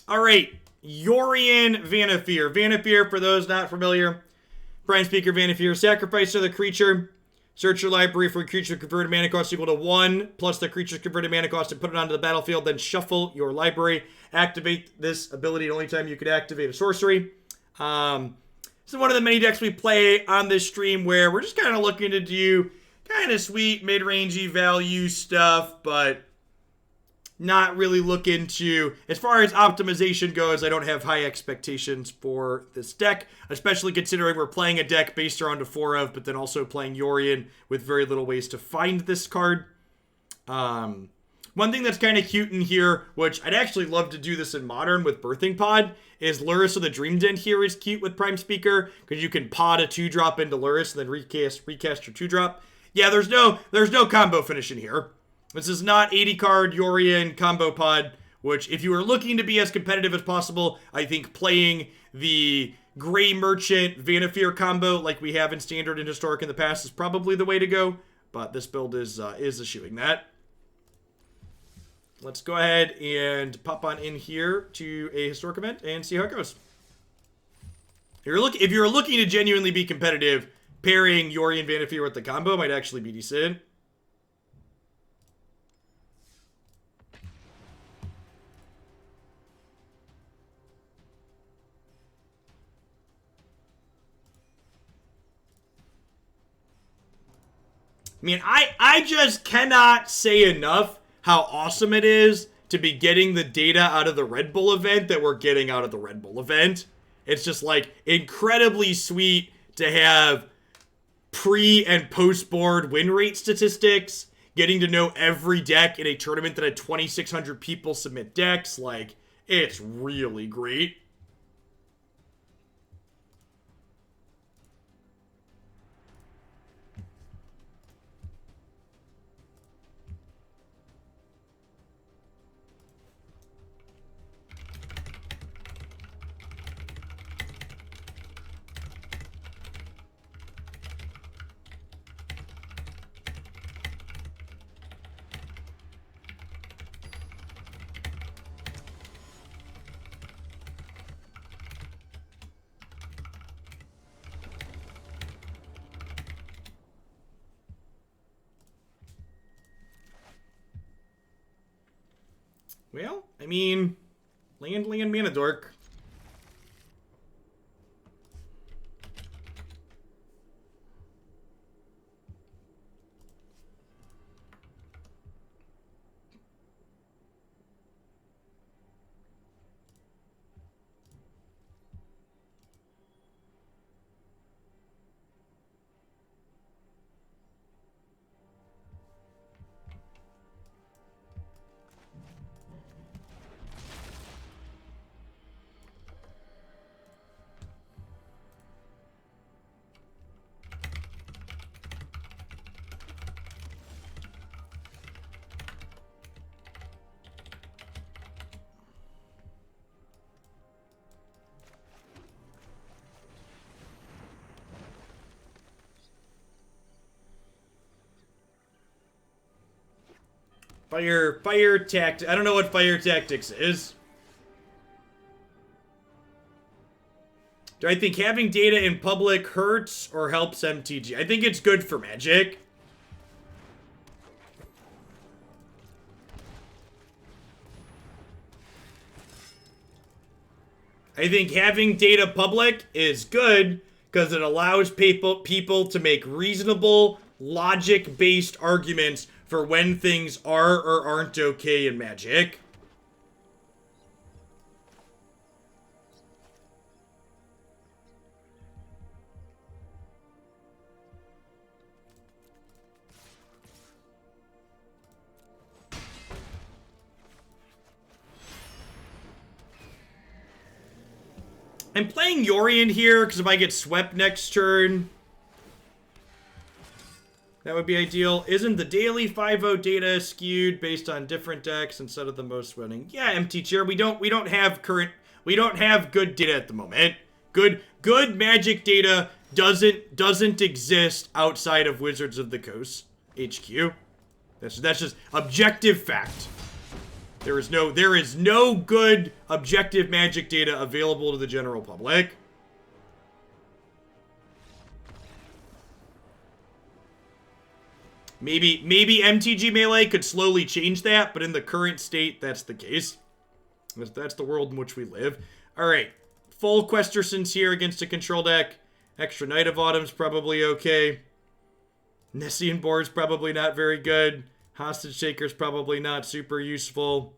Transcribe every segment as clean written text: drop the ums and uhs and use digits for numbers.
All right, Yorion Vannifar. Vannifar, for those not familiar, Prime Speaker Vannifar, sacrifice to the creature. Search your library for a creature converted mana cost equal to 1 plus the creature's converted mana cost and put it onto the battlefield. Then shuffle your library. Activate this ability the only time you could activate a sorcery. This is one of the many decks we play on this stream where we're just kind of looking to do kind of sweet, mid-rangey value stuff, but not really looking to, as far as optimization goes, I don't have high expectations for this deck, especially considering we're playing a deck based around a 4 of, but then also playing Yorion with very little ways to find this card. One thing that's kind of cute in here, which I'd actually love to do this in Modern with Birthing Pod, is Lurrus of the Dream Den here is cute with Prime Speaker, because you can pod a 2-drop into Lurrus and then recast your 2-drop. Yeah, there's no combo finish in here. This is not 80-card Yorion combo pod, which if you are looking to be as competitive as possible, I think playing the Gray Merchant Vannifar combo like we have in Standard and Historic in the past is probably the way to go, but this build is eschewing that. Let's go ahead and pop on in here to a Historic event and see how it goes. If you're looking to genuinely be competitive, pairing Yorion Vannifar with the combo might actually be decent. I mean, I just cannot say enough how awesome it is to be getting the data out of the Red Bull event that we're getting out of the Red Bull event. It's just, like, incredibly sweet to have pre- and post-board win rate statistics, getting to know every deck in a tournament that had 2,600 people submit decks. Like, it's really great. Well, I mean, land, mana dork. Fire tactics. I don't know what fire tactics is. Do I think having data in public hurts or helps MTG? I think it's good for Magic. I think having data public is good because it allows people to make reasonable, logic-based arguments for when things are or aren't okay in Magic. I'm playing Yorion here because if I get swept next turn, that would be ideal. Isn't the daily 5-0 data skewed based on different decks instead of the most winning? Yeah, MTG, we don't have good data at the moment. Good Magic data doesn't exist outside of Wizards of the Coast HQ. That's just objective fact. There is no good objective Magic data available to the general public. Maybe MTG Melee could slowly change that, but in the current state, that's the case. That's the world in which we live. Alright. Full Questersons here against a control deck. Extra Knight of Autumn's probably okay. Nessian Boar's probably not very good. Hostage Taker's probably not super useful.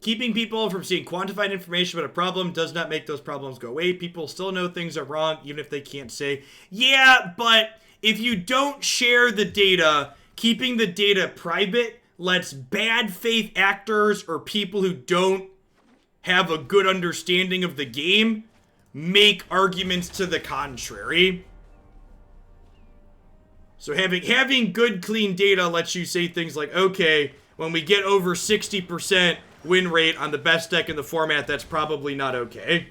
Keeping people from seeing quantified information about a problem does not make those problems go away. People still know things are wrong, even if they can't say, yeah, but if you don't share the data, keeping the data private lets bad faith actors or people who don't have a good understanding of the game make arguments to the contrary. So having good, clean data lets you say things like, okay, when we get over 60% win rate on the best deck in the format, that's probably not okay.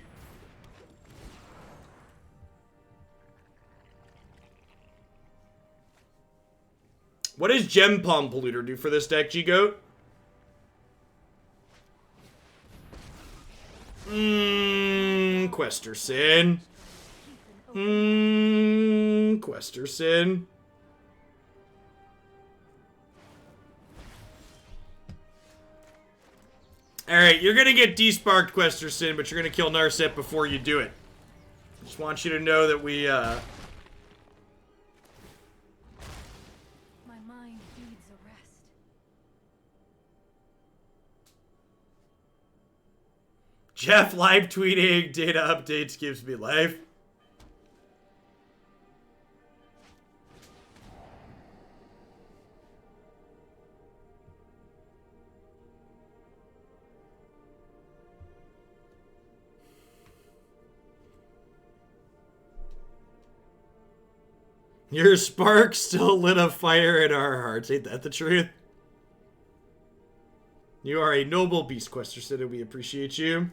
What does Gem Palm Polluter do for this deck, G-Goat? Questerson. Questerson. Alright, you're gonna get desparked, Questerson, but you're gonna kill Narset before you do it. Just want you to know that we, My mind needs a rest. Jeff live tweeting data updates gives me life. Your spark still lit a fire in our hearts. Ain't that the truth? You are a noble beast, Questerson, and we appreciate you.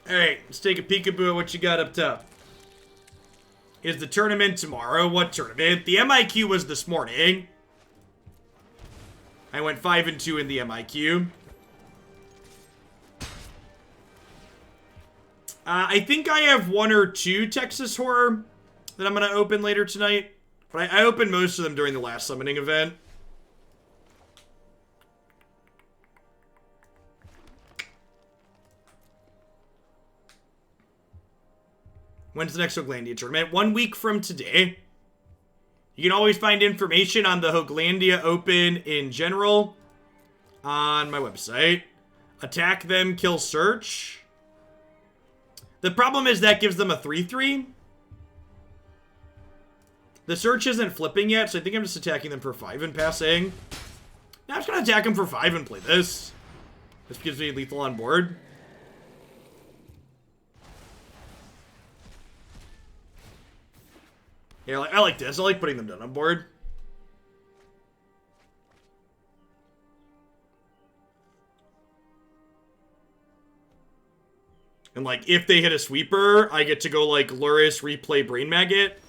Alright, let's take a peekaboo at what you got up top. Is the tournament tomorrow? What tournament? The MIQ was this morning. I went 5-2 in the MIQ. I think I have 1 or 2 Texas Horror that I'm going to open later tonight. But I opened most of them during the last summoning event. When's the next Hoaglandia tournament? 1 week from today. You can always find information on the Hoaglandia Open in general on my website. Attack them, kill search. The problem is that gives them a 3/3. The search isn't flipping yet, so I think I'm just attacking them for 5 and passing. Now I'm just going to attack them for 5 and play this. This gives me lethal on board. Yeah, I like this. I like putting them down on board. And, like, if they hit a sweeper, I get to go, like, Lurrus, replay Brain Maggot.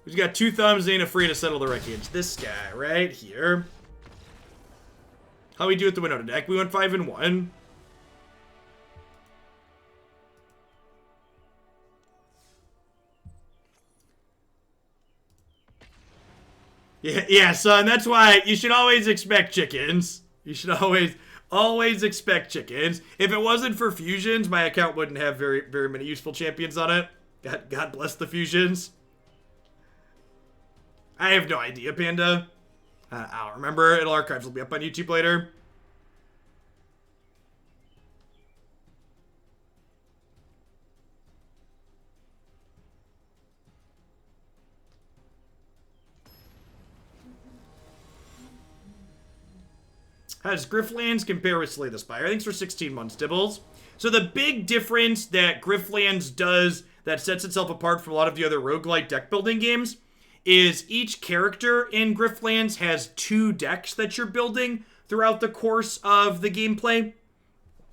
Who's got 2 thumbs, ain't afraid to settle the wreckage? This guy right here. How we do with the Winota deck? We went 5-1. Yeah, son, that's why you should always expect chickens. You should always expect chickens. If it wasn't for fusions, my account wouldn't have very many useful champions on it. God bless the fusions. I have no idea, Panda. I don't remember. It'll archives will be up on YouTube later. How does Griftlands compare with Slay the Spire? I think it's for 16 months, Dibbles. So the big difference that Griftlands does that sets itself apart from a lot of the other roguelike deck building games is each character in Griftlands has 2 decks that you're building throughout the course of the gameplay.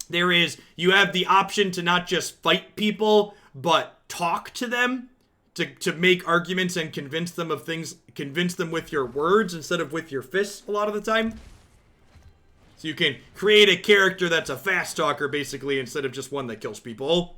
You have the option to not just fight people, but talk to them, to make arguments and convince them with your words instead of with your fists a lot of the time. So you can create a character that's a fast talker, basically, instead of just one that kills people.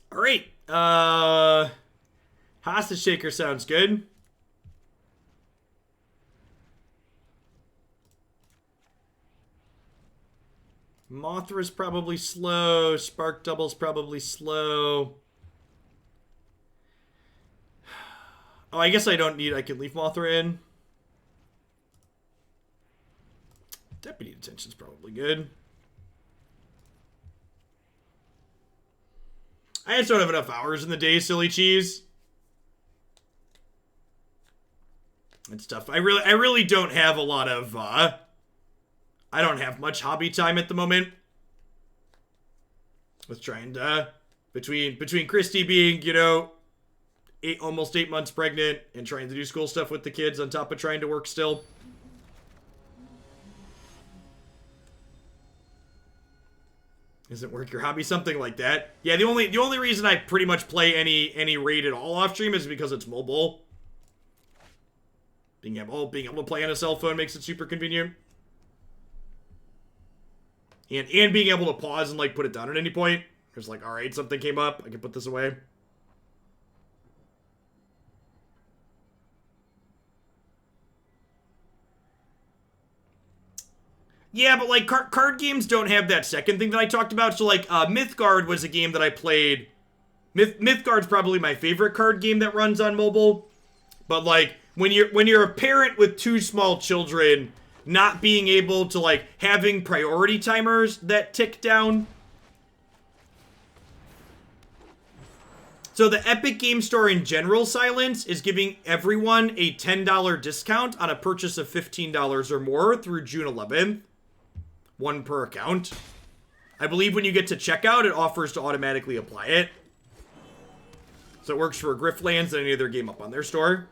Alright, Hostage Shaker sounds good. Mothra's probably slow. Spark Double's probably slow. Oh, I guess I can leave Mothra in. Deputy of Detention's probably good. I just don't have enough hours in the day, silly cheese. It's tough. I really don't have a lot of, I don't have much hobby time at the moment. With trying to, between Christy being, you know, almost 8 months pregnant and trying to do school stuff with the kids on top of trying to work still. Isn't work your hobby? Something like that. Yeah, the only reason I pretty much play any raid at all off stream is because it's mobile. Being able to play on a cell phone makes it super convenient. And being able to pause and like put it down at any point. It's like, alright, something came up, I can put this away. Yeah, but, like, card games don't have that second thing that I talked about. So, like, Mythgard was a game that I played. Mythgard's probably my favorite card game that runs on mobile. But, like, when you're a parent with 2 small children, not being able to, like, having priority timers that tick down. So the Epic Game Store in general, Silence, is giving everyone a $10 discount on a purchase of $15 or more through June 11th. 1 per account. I believe when you get to checkout, it offers to automatically apply it. So it works for Griftlands and any other game up on their store.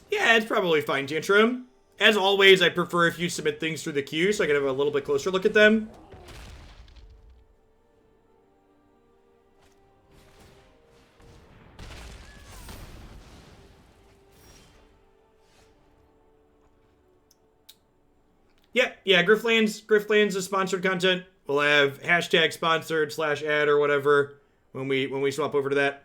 Yeah, it's probably fine, Tantrum. As always, I prefer if you submit things through the queue so I can have a little bit closer look at them. Yeah, Griftlands is sponsored content. We'll have hashtag sponsored /ad or whatever when we swap over to that.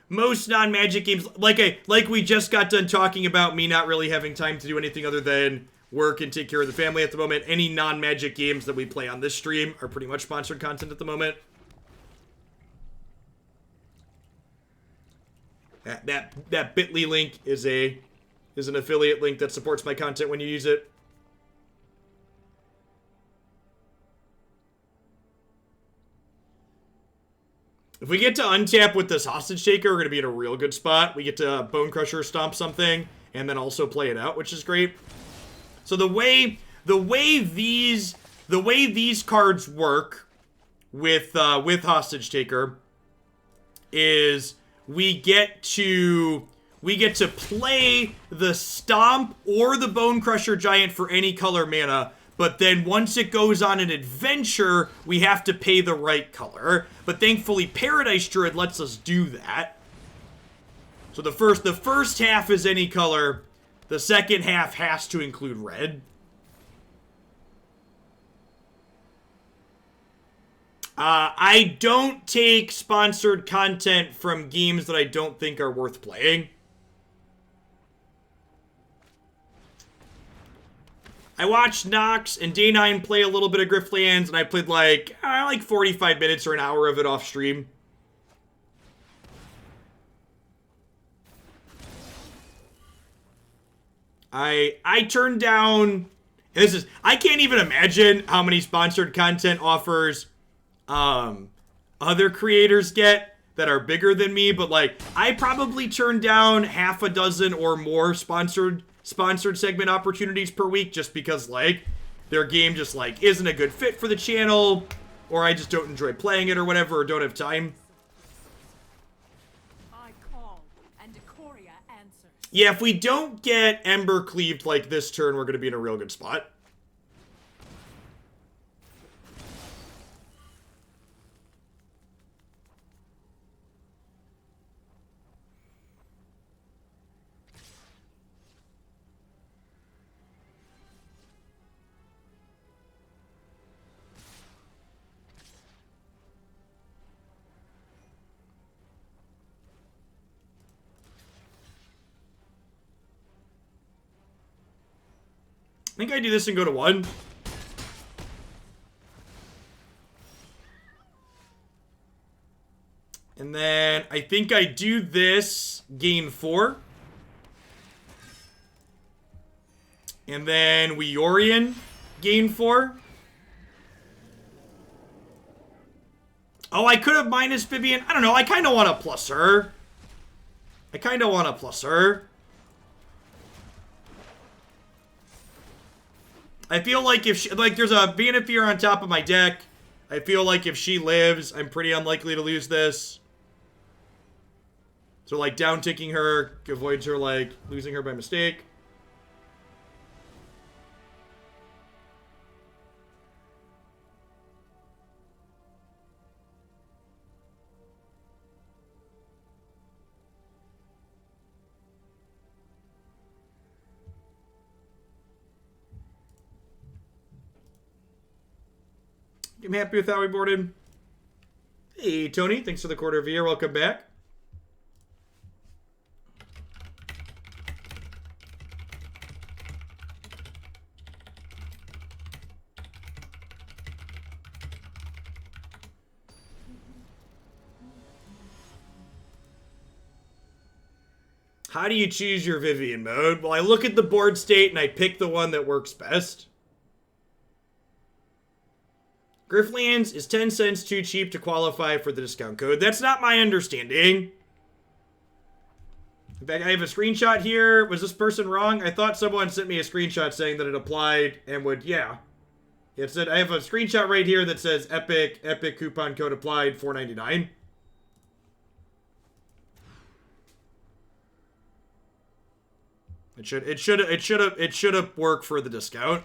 most non-Magic games, like we just got done talking about me not really having time to do anything other than work and take care of the family at the moment. Any non-Magic games that we play on this stream are pretty much sponsored content at the moment. That bit.ly link is an affiliate link that supports my content when you use it. If we get to untap with this Hostage Taker, we're going to be in a real good spot. We get to Bone Crusher stomp something, and then also play it out, which is great. So the way these cards work with Hostage Taker is we get to play the Stomp or the Bone Crusher Giant for any color mana, but then once it goes on an adventure, we have to pay the right color. But thankfully, Paradise Druid lets us do that. So the first half is any color. The second half has to include red. I don't take sponsored content from games that I don't think are worth playing. I watched Nox and Day9 play a little bit of Griftlands, and I played like 45 minutes or an hour of it off stream. I turned down, I can't even imagine how many sponsored content offers other creators get that are bigger than me, but like I probably turned down half a dozen or more sponsored segment opportunities per week just because like their game just like isn't a good fit for the channel, or I just don't enjoy playing it or whatever, or don't have time. I call and Ikoria answers. Yeah, if we don't get Ember Cleaved like this turn, we're going to be in a real good spot. I think I do this and go to 1. And then I think I do this, gain 4. And then we Yorion, gain 4. Oh, I could have minus Vivian. I don't know. I kind of want to plus her. I feel like if she, like there's a Vannifar on top of my deck. I feel like if she lives, I'm pretty unlikely to lose this. So like down ticking her avoids her like losing her by mistake. I'm happy with how we boarded. Hey, Tony. Thanks for the quarter of a year. Welcome back. How do you choose your Vivian mode? Well, I look at the board state and I pick the one that works best. Griftlands is 10 cents too cheap to qualify for the discount code. That's not my understanding. In fact, I have a screenshot here. Was this person wrong? I thought someone sent me a screenshot saying that it applied and would, yeah. It said, I have a screenshot right here that says Epic coupon code applied, $4.99. It should have worked for the discount.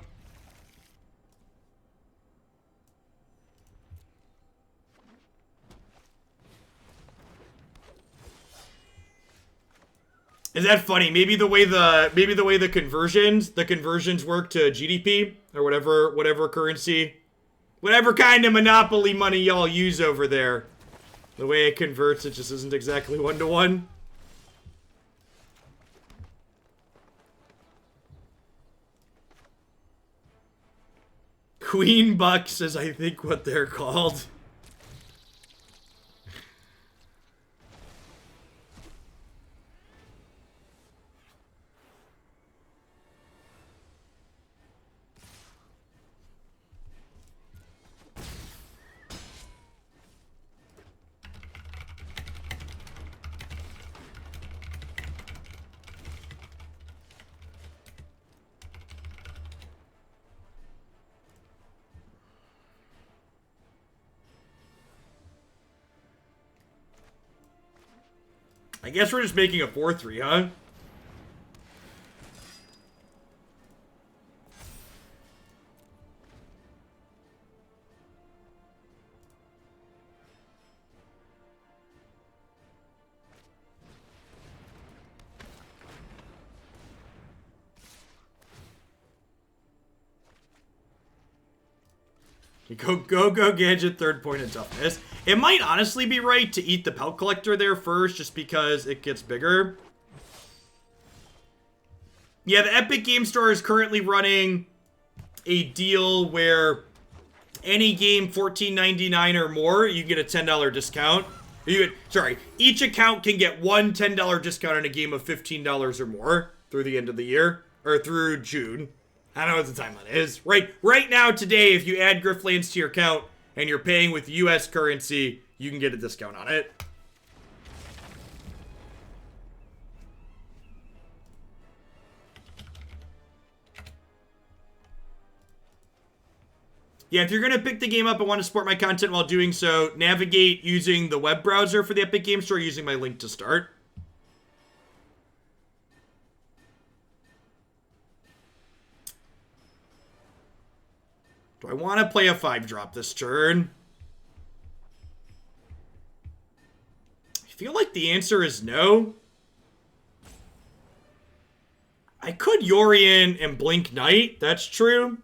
Is that funny? Maybe the way the conversions work to GDP or whatever currency, whatever kind of monopoly money y'all use over there. The way it converts, it just isn't exactly 1-to-1. Queen Bucks is, I think, what they're called. I guess we're just making a 4-3, huh? Go, Gadget, third point of toughness. It might honestly be right to eat the Pelt Collector there first, just because it gets bigger. Yeah, the Epic Game Store is currently running a deal where any game $14.99 or more, you get a $10 discount. Each account can get one $10 discount on a game of $15 or more through the end of the year, or through June. I don't know what the timeline is. Right now, today, if you add Griftlands to your account and you're paying with US currency, you can get a discount on it. Yeah, if you're going to pick the game up and want to support my content while doing so, navigate using the web browser for the Epic Game Store using my link to start. Do I want to play a 5-drop this turn? I feel like the answer is no. I could Yorion and Blink Knight, that's true.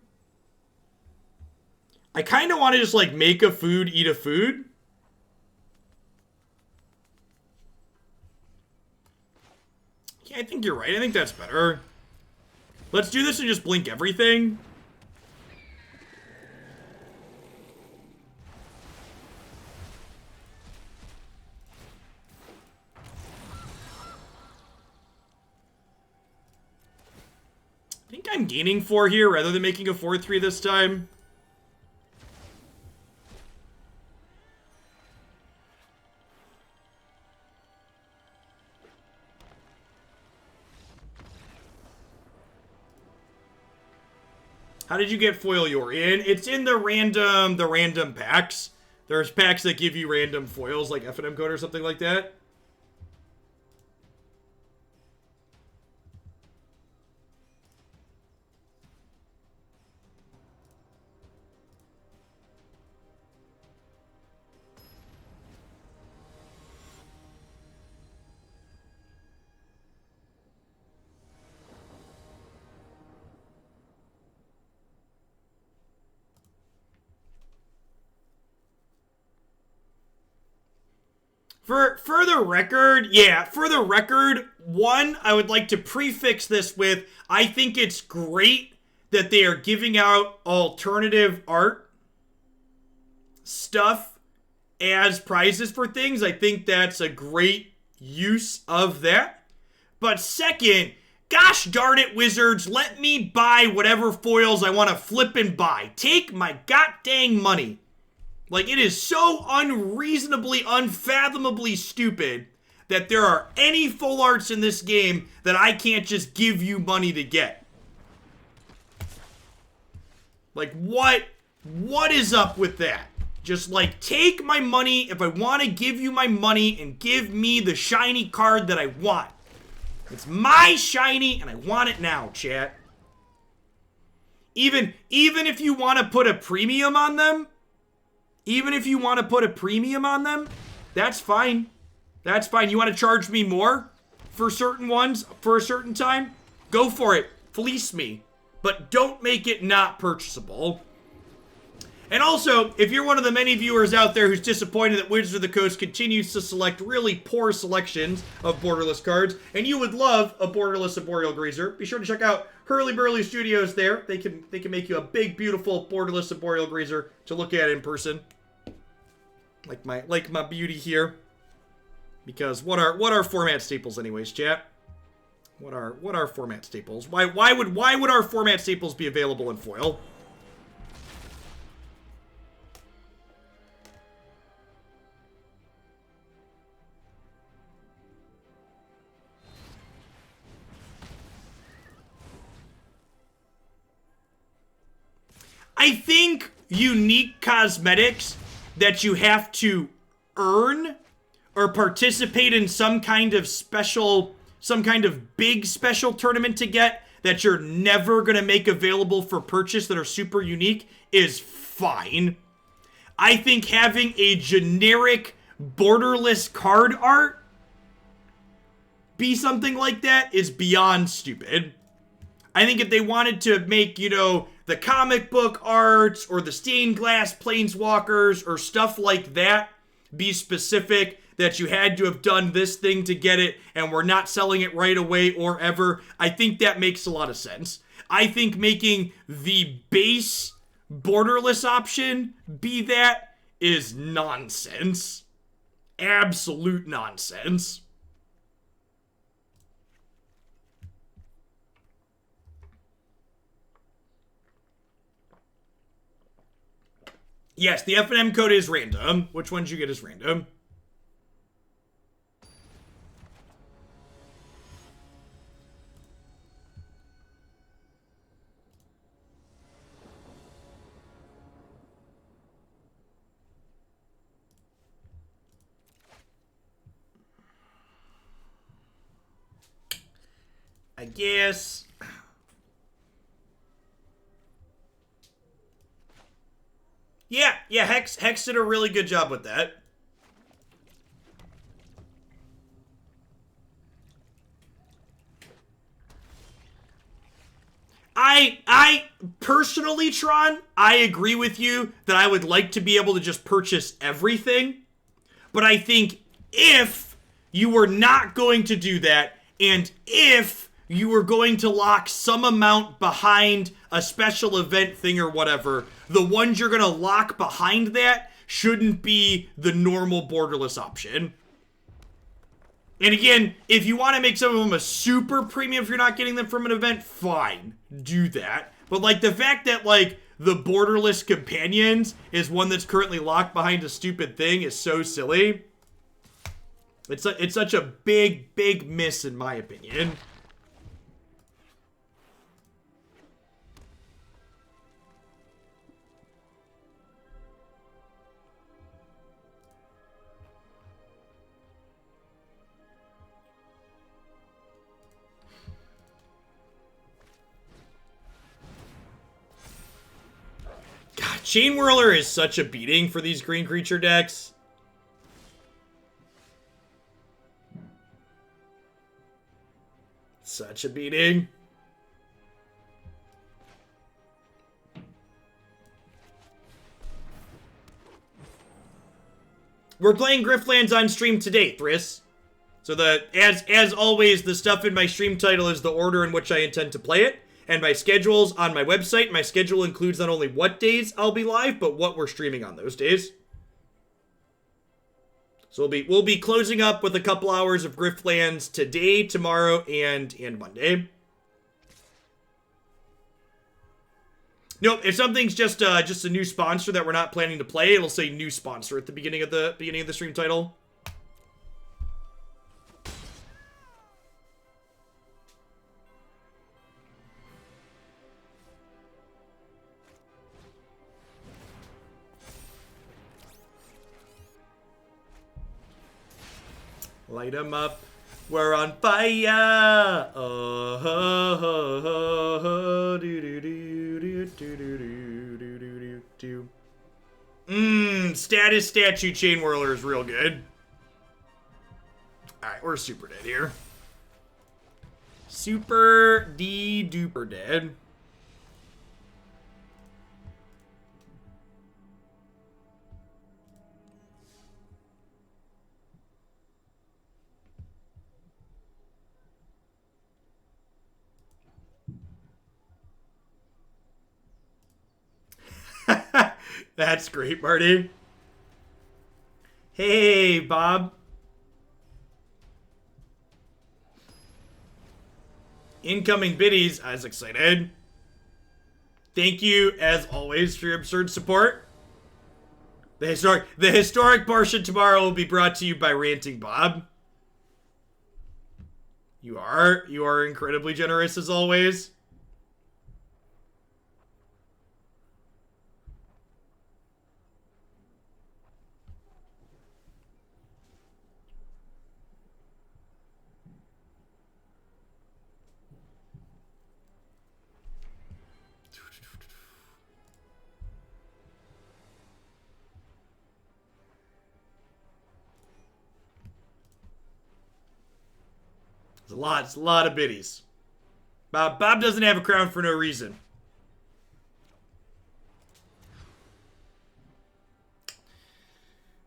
I kind of want to just, like, make a food, eat a food. Yeah, I think you're right. I think that's better. Let's do this and just blink everything. I think I'm gaining 4 here rather than making a 4-3 this time. How did you get foil Yorion? It's in the random packs. There's packs that give you random foils, like F&M code or something like that. For the record, one, I would like to prefix this with, I think it's great that they are giving out alternative art stuff as prizes for things. I think that's a great use of that. But second, gosh darn it, Wizards, let me buy whatever foils I want to flip and buy. Take my goddamn money. Like, it is so unreasonably, unfathomably stupid that there are any full arts in this game that I can't just give you money to get. Like, what is up with that? Just, like, take my money if I want to give you my money and give me the shiny card that I want. It's my shiny and I want it now, chat. Even if you want to put a premium on them, that's fine. That's fine. You want to charge me more for certain ones for a certain time? Go for it. Fleece me. But don't make it not purchasable. And also, if you're one of the many viewers out there who's disappointed that Wizards of the Coast continues to select really poor selections of borderless cards, and you would love a borderless Arboreal Grazer, be sure to check out Hurly Burly Studios there. They can make you a big, beautiful borderless Arboreal Grazer to look at in person. Like my beauty here. Because what are format staples anyways, chat? What are format staples? Why would our format staples be available in foil? I think unique cosmetics that you have to earn or participate in some kind of big special tournament to get that you're never going to make available for purchase that are super unique is fine. I think having a generic borderless card art be something like that is beyond stupid. I think if they wanted to make, you know, the comic book arts or the stained glass planeswalkers or stuff like that be specific, that you had to have done this thing to get it and we're not selling it right away or ever, I think that makes a lot of sense. I think making the base borderless option be that is nonsense. Absolute nonsense. Yes, the F&M code is random. Which ones you get is random. I guess. Yeah, Hex did a really good job with that. I personally, Tron, I agree with you that I would like to be able to just purchase everything. But I think if you were not going to do that, and if you were going to lock some amount behind a special event thing or whatever, the ones you're going to lock behind that shouldn't be the normal borderless option. And again, if you want to make some of them a super premium if you're not getting them from an event, fine, do that. But like the fact that like the borderless companions is one that's currently locked behind a stupid thing is so silly. It's such a big miss in my opinion. God, Chain Whirler is such a beating for these green creature decks. Such a beating. We're playing Griftlands on stream today, Thriss. So as always, the stuff in my stream title is the order in which I intend to play it. And my schedule's on my website. My schedule includes not only what days I'll be live, but what we're streaming on those days. So we'll be closing up with a couple hours of Griftlands today, tomorrow, and Monday. Nope, if something's just a new sponsor that we're not planning to play, it'll say new sponsor at the beginning of the stream title. Light 'em up. We're on fire. Oh, ho, ho, ho, ho. Do, do, do, do, do, do, do, do, do, do. Status statue Chain Whirler is real good. Alright, we're super dead here. Super duper dead. That's great, Marty. Hey, Bob. Incoming biddies. I was excited. Thank you, as always, for your absurd support. The historic portion tomorrow will be brought to you by Ranting Bob. You are incredibly generous, as always. It's a lot of biddies. Bob doesn't have a crown for no reason.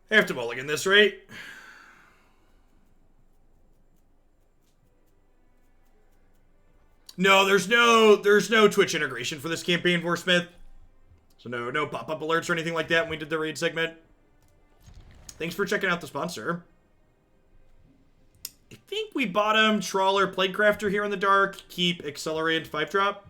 I have to mulligan this, right? No, there's no Twitch integration for this campaign for Smith. So no pop-up alerts or anything like that when we did the raid segment. Thanks for checking out the sponsor. I think we bottom Trawler Plaguecrafter here in the dark. Keep Accelerated 5-drop.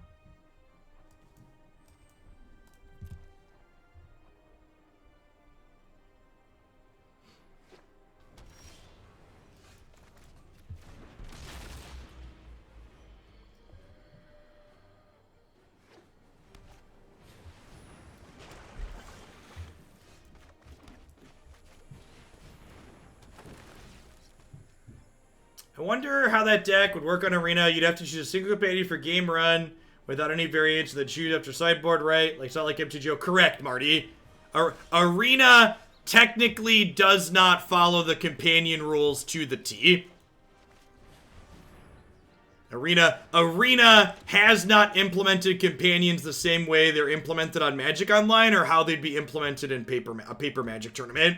I wonder how that deck would work on Arena. You'd have to choose a single companion for game run without any variance, then choose after sideboard, right? Like, it's not like MTGO. Correct, Marty. Arena technically does not follow the companion rules to the T. Arena has not implemented companions the same way they're implemented on Magic Online or how they'd be implemented in a paper Magic tournament.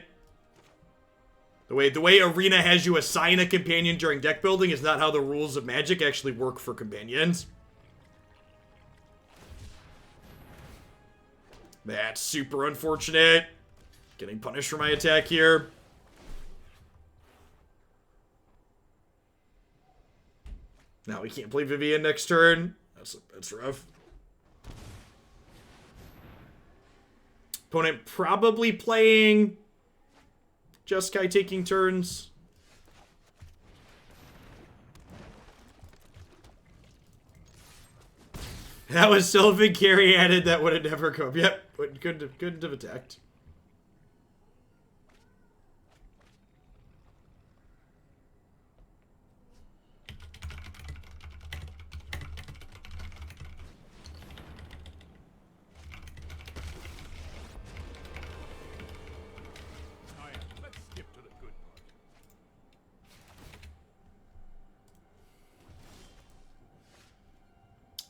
The way Arena has you assign a companion during deck building is not how the rules of Magic actually work for companions. That's super unfortunate. Getting punished for my attack here. Now we can't play Vivian next turn. That's rough. Opponent probably playing Jeskai taking turns. That was Sylvan Caryatid that would have never come. Yep, couldn't have attacked.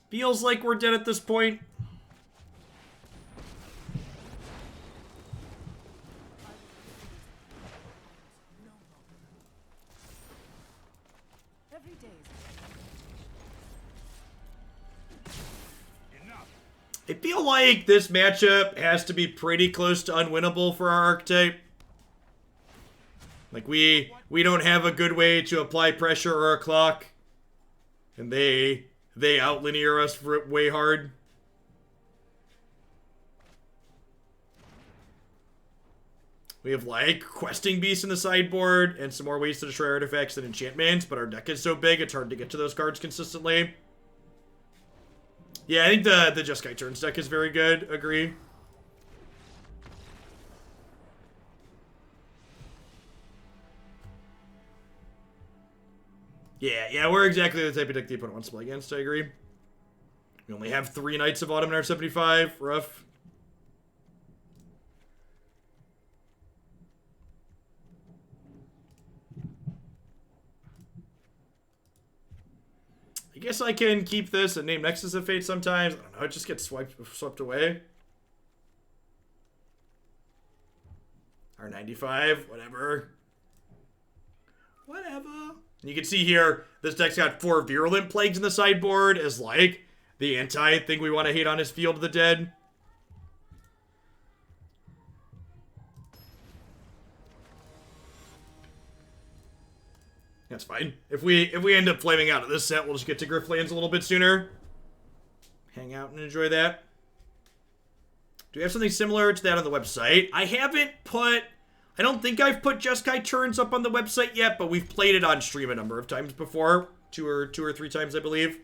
Feels like we're dead at this point. I feel like this matchup has to be pretty close to unwinnable for our archetype. Like, we don't have a good way to apply pressure or a clock. And they out-linear us way hard. We have, like, Questing Beast in the sideboard and some more ways to destroy artifacts and enchantments, but our deck is so big it's hard to get to those cards consistently. Yeah, I think the Jeskai Turns deck is very good. Agree. Yeah, we're exactly the type of deck the opponent wants to play against, I agree. We only have 3 Knights of Autumn in our 75. Rough. I guess I can keep this and name Nexus of Fate sometimes. I don't know, it just gets swept away. R95, whatever. Whatever. And you can see here, this deck's got 4 Virulent Plagues in the sideboard as, like, the anti-thing we want to hate on is Field of the Dead. That's fine. If we end up flaming out of this set, we'll just get to Griftlands a little bit sooner. Hang out and enjoy that. Do we have something similar to that on the website? I don't think I've put Jeskai turns up on the website yet, but we've played it on stream a number of times before. Two or three times, I believe.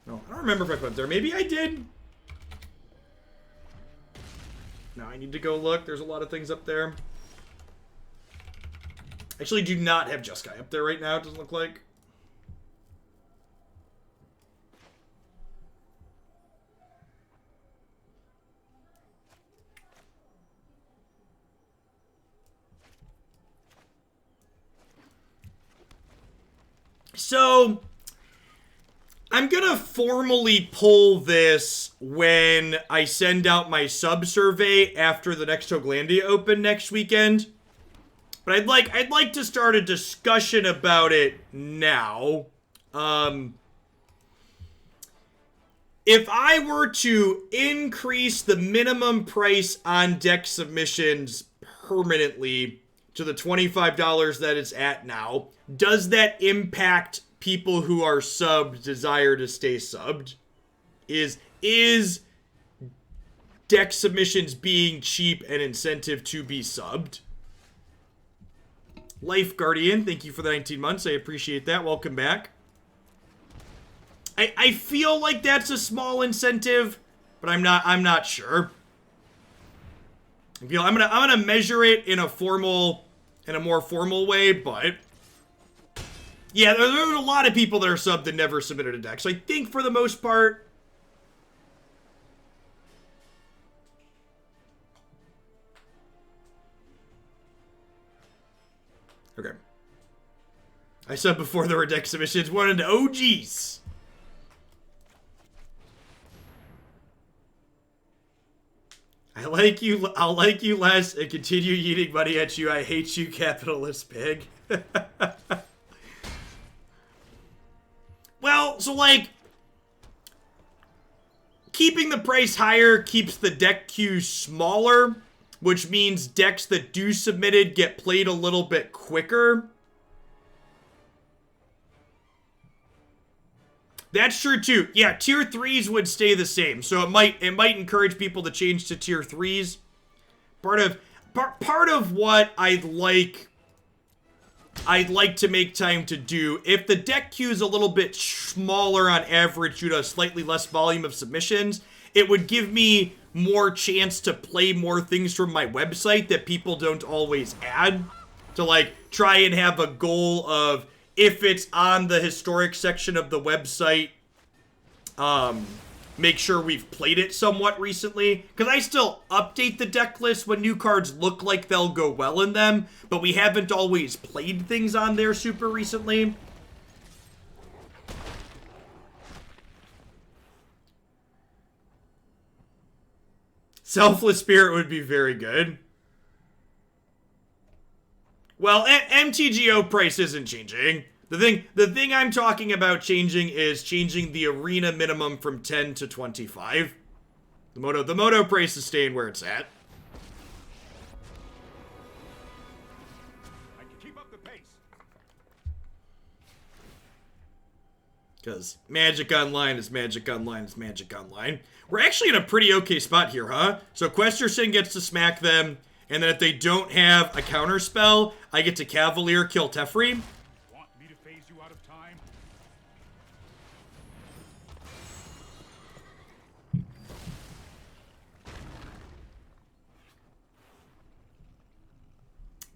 No, I don't remember if I put it there. Maybe I did. Now I need to go look. There's a lot of things up there. Actually, do not have Jeskai up there right now, it doesn't look like. So, I'm gonna formally pull this when I send out my sub-survey after the next Hoglandia Open next weekend. But I'd like to start a discussion about it now. If I were to increase the minimum price on deck submissions permanently to the $25 that it's at now, does that impact people who are subbed desire to stay subbed? Is deck submissions being cheap an incentive to be subbed? Life Guardian, thank you for the 19 months. I appreciate that. Welcome back. I feel like that's a small incentive, but I'm not sure. I'm gonna measure it in a more formal way, but yeah, there are a lot of people that are subbed that never submitted a deck. So I think for the most part, okay. I said before there were deck submissions, one into OGs. I'll like you less and continue eating money at you. I hate you, capitalist pig. Well, so like, keeping the price higher keeps the deck queue smaller, which means decks that do submitted get played a little bit quicker. That's true too. Yeah, tier 3s would stay the same. So it might encourage people to change to tier 3s. Part of what I'd like to make time to do, if the deck queue is a little bit smaller on average due to a slightly less volume of submissions, it would give me more chance to play more things from my website that people don't always add. To like try and have a goal of, if it's on the historic section of the website, make sure we've played it somewhat recently. Because I still update the deck list when new cards look like they'll go well in them, but we haven't always played things on there super recently. Selfless Spirit would be very good. Well, MTGO price isn't changing. The thing I'm talking about changing is changing the arena minimum from 10 to 25. The Moto price is staying where it's at. I can keep up the pace. Because Magic Online is Magic Online is Magic Online. We're actually in a pretty okay spot here, huh? So Questerson gets to smack them. And then if they don't have a counter spell, I get to Cavalier kill Teferi. Want me to phase you out of time?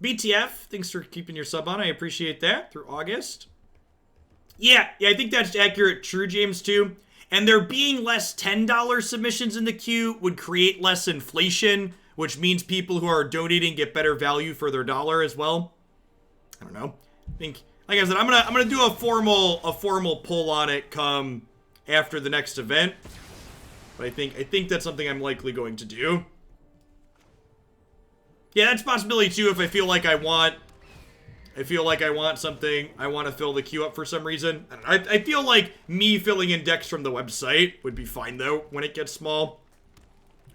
BTF, thanks for keeping your sub on. I appreciate that through August. Yeah, I think that's accurate. True, James, too. And there being less $10 submissions in the queue would create less inflation, which means people who are donating get better value for their dollar as well. I don't know. I think, like I said, I'm gonna do a formal pull on it come after the next event. But I think that's something I'm likely going to do. Yeah, that's a possibility too. If I feel like I want something, I want to fill the queue up for some reason. I feel like me filling in decks from the website would be fine though when it gets small.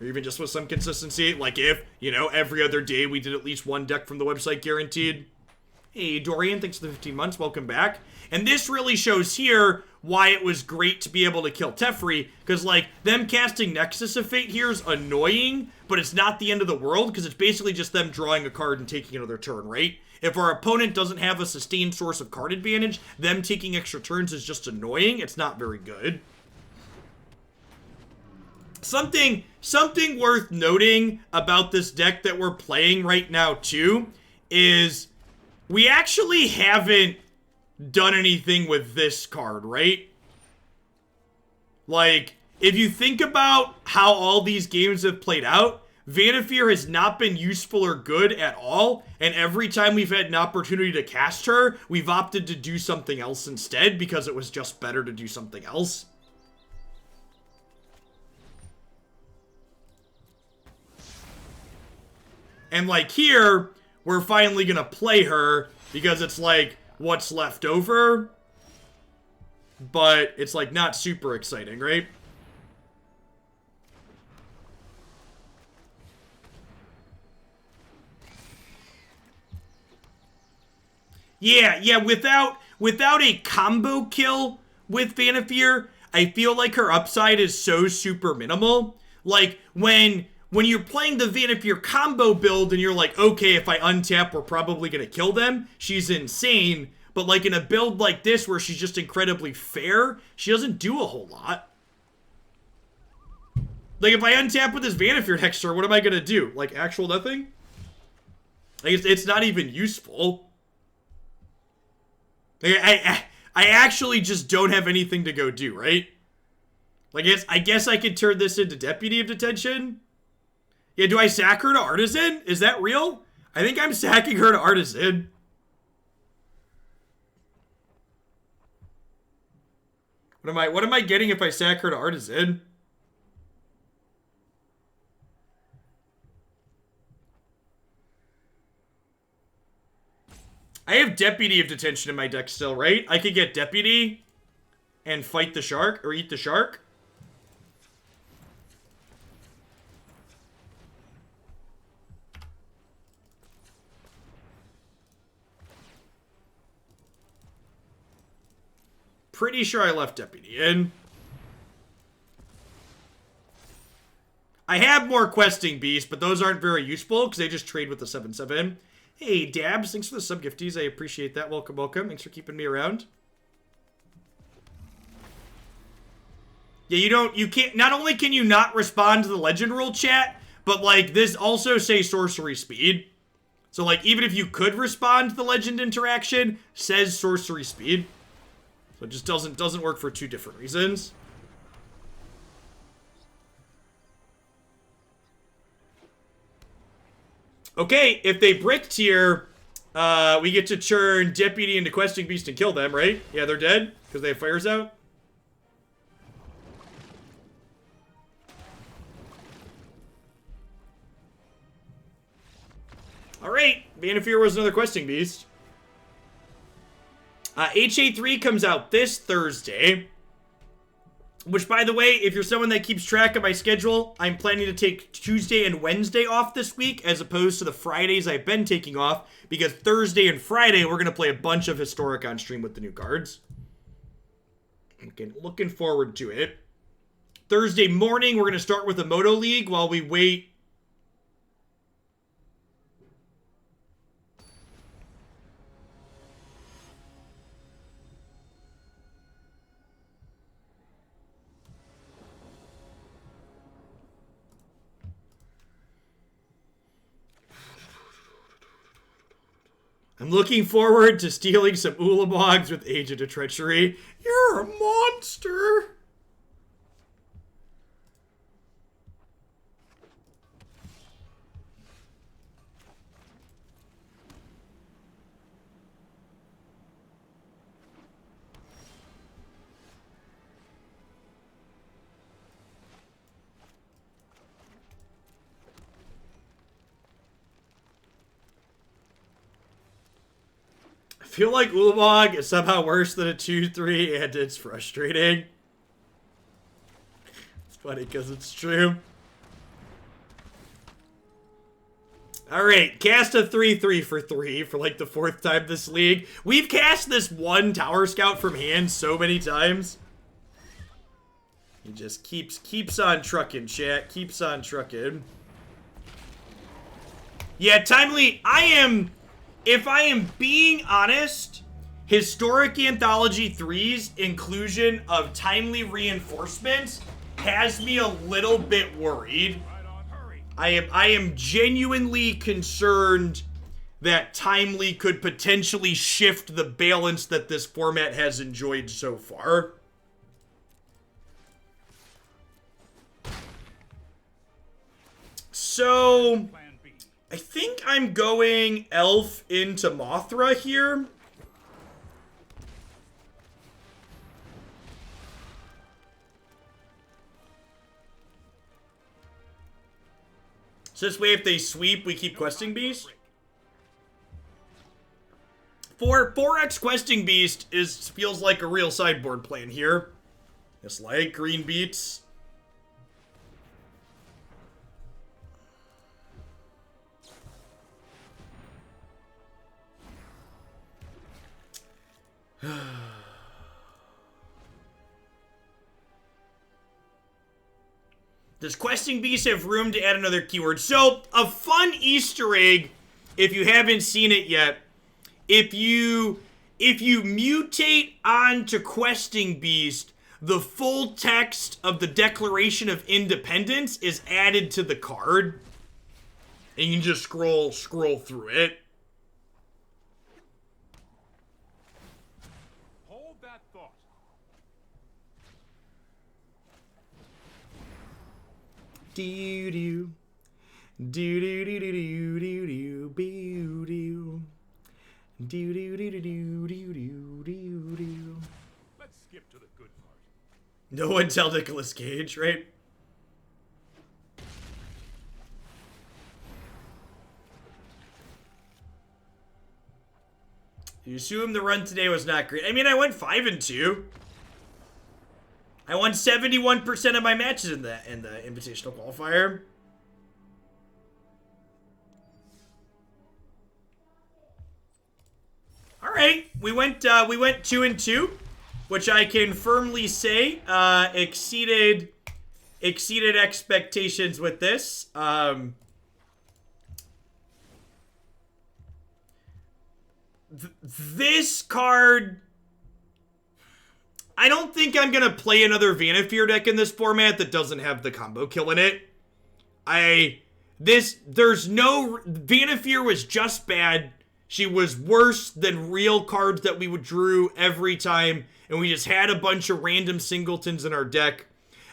Or even just with some consistency. Like if, every other day we did at least one deck from the website guaranteed. Hey, Dorian, thanks for the 15 months. Welcome back. And this really shows here why it was great to be able to kill Teferi, because, like, them casting Nexus of Fate here is annoying, but it's not the end of the world, because it's basically just them drawing a card and taking another turn, right? If our opponent doesn't have a sustained source of card advantage, them taking extra turns is just annoying. It's not very good. Something worth noting about this deck that we're playing right now, too, is we actually haven't done anything with this card, right? Like, if you think about how all these games have played out, Vannifar has not been useful or good at all, and every time we've had an opportunity to cast her, we've opted to do something else instead because it was just better to do something else. And like here, we're finally gonna play her because it's like what's left over, but it's like not super exciting, right? Yeah, without a combo kill with Vannifar, I feel like her upside is so super minimal. Like, when you're playing the Vannifar combo build and you're like, okay, if I untap, we're probably gonna kill them, she's insane. But like in a build like this where she's just incredibly fair, she doesn't do a whole lot. Like, if I untap with this Vannifar next turn, what am I gonna do? Like, actual nothing? Like, it's not even useful. Like, I actually just don't have anything to go do, right? Like, I guess I could turn this into Deputy of Detention. Yeah, do I sack her to Artisan? Is that real? I think I'm sacking her to Artisan. What am I getting if I sack her to Artisan? I have Deputy of Detention in my deck still, right? I could get Deputy and fight the shark, or eat the shark. Pretty sure I left Deputy in. I have more questing beasts, but those aren't very useful because they just trade with the 7/7. Hey, Dabs, thanks for the sub-gifties. I appreciate that. Welcome, welcome. Thanks for keeping me around. Yeah, you can't, not only can you not respond to the legend rule chat, but like this also say sorcery speed. So like even if you could respond to the legend interaction, says sorcery speed. So it just doesn't work for two different reasons. Okay, if they bricked here, we get to turn Deputy into Questing Beast and kill them, right? Yeah, they're dead because they have fires out. Alright, Vannifar was another Questing Beast. HA3 comes out this Thursday. Which, by the way, if you're someone that keeps track of my schedule, I'm planning to take Tuesday and Wednesday off this week, as opposed to the Fridays I've been taking off, because Thursday and Friday, we're going to play a bunch of Historic on stream with the new cards. Okay, looking forward to it. Thursday morning, we're going to start with a Moto League while we wait. I'm looking forward to stealing some Ulamogs with Agent of Treachery. You're a monster! I feel like Ulamog is somehow worse than a 2/3, and it's frustrating. It's funny because it's true. All right, cast a 3/3 for 3 for like the 4th time this league. We've cast this one Tower Scout from hand so many times. He just keeps on trucking, chat. Keeps on trucking. Yeah, Timely, if I am being honest, Historic Anthology 3's inclusion of Timely Reinforcements has me a little bit worried. I am genuinely concerned that Timely could potentially shift the balance that this format has enjoyed so far. So, I think I'm going Elf into Mothra here. So this way, if they sweep, we keep Questing Beast. For 4x Questing Beast feels like a real sideboard plan here. Just like green beats. Does Questing Beast have room to add another keyword? So, a fun Easter egg, if you haven't seen it yet, if you mutate onto Questing Beast, the full text of the Declaration of Independence is added to the card. And you can just scroll through it. Hold that thought. Do do do do do do do do do do do do do do do do do. Let's skip to the good part. No one tell Nicolas Cage, right? You assume the run today was not great. I mean, I went 5-2. I won 71% of my matches in the invitational qualifier. All right, we went 2-2, which I can firmly say exceeded expectations with this. This card, I don't think I'm gonna play another Vannifar deck in this format that doesn't have the combo kill in it. Vannifar was just bad. She was worse than real cards that we would drew every time, and we just had a bunch of random singletons in our deck.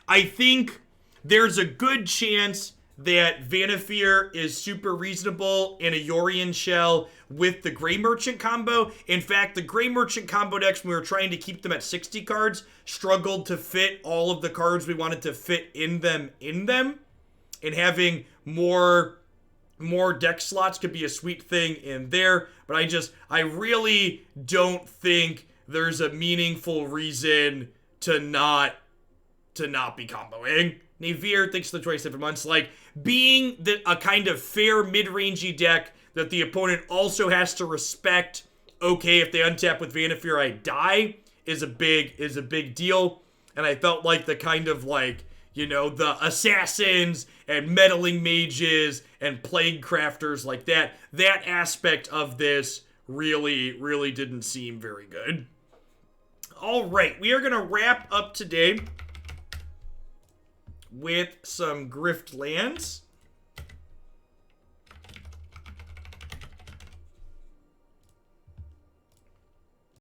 I think there's a good chance that Vannifar is super reasonable in a Yorion shell with the Grey Merchant combo. In fact, the Grey Merchant combo decks, when we were trying to keep them at 60 cards, struggled to fit all of the cards we wanted to fit in them. And having more deck slots could be a sweet thing in there. But I really don't think there's a meaningful reason to not be comboing. Navir, thanks for the 27 months. Like, being a kind of fair mid-rangey deck that the opponent also has to respect, okay, if they untap with Vannifar, I die, is a big deal. And I felt like the kind of like, you know, the assassins and meddling mages and plague crafters like that aspect of this really didn't seem very good. All right, we are going to wrap up today with some Grift lands.